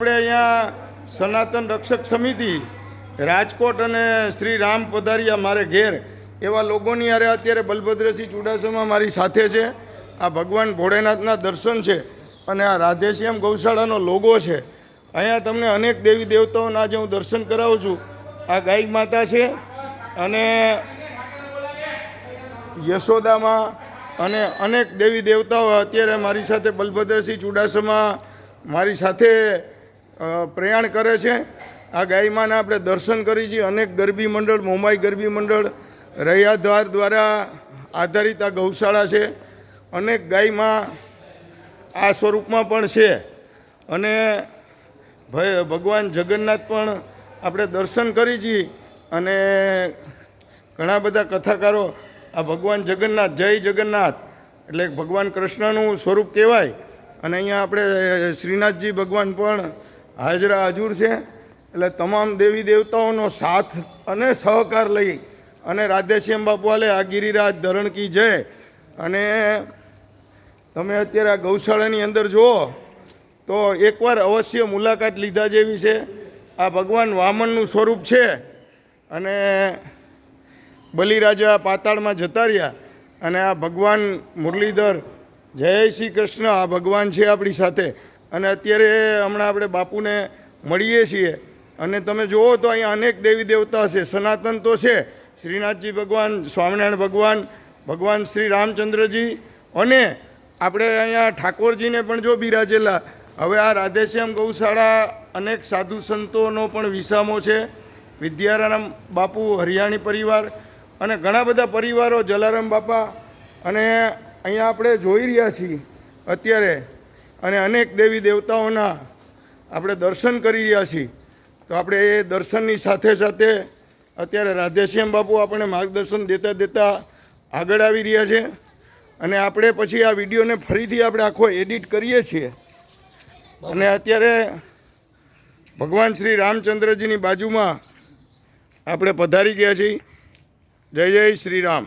આપણે અહીંયા સનાતન રક્ષક સમિતિ રાજકોટ અને શ્રી રામ પધારિયા મારે ઘેર એવા લોકોની યારે અત્યારે બલભદ્રસિંહ ચુડાસમા મારી સાથે છે. આ ભગવાન ભોળેનાથના દર્શન છે અને આ રાધેશ્યામ ગૌશાળાનો લોગો છે. અહીંયા તમને અનેક દેવી દેવતાઓના આજે હું દર્શન કરાવું છું. આ ગાય માતા છે અને યશોદામાં અને અનેક દેવી દેવતાઓ અત્યારે મારી સાથે બલભદ્રસિંહ ચુડાસમા મારી સાથે પ્રયાણ કરે છે. આ ગાયમાને આપણે દર્શન કરી છીએ. અનેક ગરબી મંડળ, મોમાઈ ગરબી મંડળ, રૈયાધાર દ્વારા આધારિત આ ગૌશાળા છે. અનેક ગાયમાં આ સ્વરૂપમાં પણ છે અને ભગવાન જગન્નાથ પણ આપણે દર્શન કરી છીએ અને ઘણા બધા કથાકારો આ ભગવાન જગન્નાથ, જય જગન્નાથ એટલે ભગવાન કૃષ્ણનું સ્વરૂપ કહેવાય. અને અહીંયા આપણે શ્રીનાથજી ભગવાન પણ હાજર છે. એટલે તમામ દેવી દેવતાઓનો સાથ અને સહકાર લઈ અને રાધેશ્યામ બાપુ આલે આ ગિરિરાજ ધરણ કી જય. અને તમે અત્યારે આ ગૌશાળાની અંદર જુઓ તો એકવાર અવશ્ય મુલાકાત લીધા જેવી છે. આ ભગવાન વામનનું સ્વરૂપ છે અને બલિરાજા પાતાળમાં જતા રહ્યા અને આ ભગવાન મુરલીધર, જય શ્રી કૃષ્ણ, આ ભગવાન છે આપણી સાથે. અને અત્યારે હમણાં આપણે બાપુને મળીએ છીએ અને તમે જુઓ તો અહીંયા અનેક દેવી દેવતા છે. સનાતન તો છે, શ્રીનાથજી ભગવાન, સ્વામિનારાયણ ભગવાન, ભગવાન શ્રી રામચંદ્રજી અને આપણે અહીંયા ઠાકોરજીને પણ જો બિરાજેલા. હવે આ રાધેશ્યામ ગૌશાળા અનેક સાધુ સંતોનો પણ વિસામો છે. વિદ્યારામ બાપુ, હરિયાણી પરિવાર અને ઘણા બધા પરિવારો, જલારામ બાપા, અને અહીંયા આપણે જોઈ રહ્યા છીએ અત્યારે અને અનેક દેવી દેવતાઓના આપણે દર્શન કરી રહ્યા છીએ. તો આપણે એ દર્શનની સાથે સાથે અત્યારે રાધેશ્યામ બાપુ આપણે માર્ગદર્શન દેતા આગળ આવી રહ્યા છે અને આપણે પછી આ વિડીયોને ફરીથી આપણે આખો એડિટ કરીએ છીએ. અને અત્યારે ભગવાન શ્રી રામચંદ્રજીની બાજુમાં આપણે પધારી ગયા છીએ. જય જય શ્રી રામ.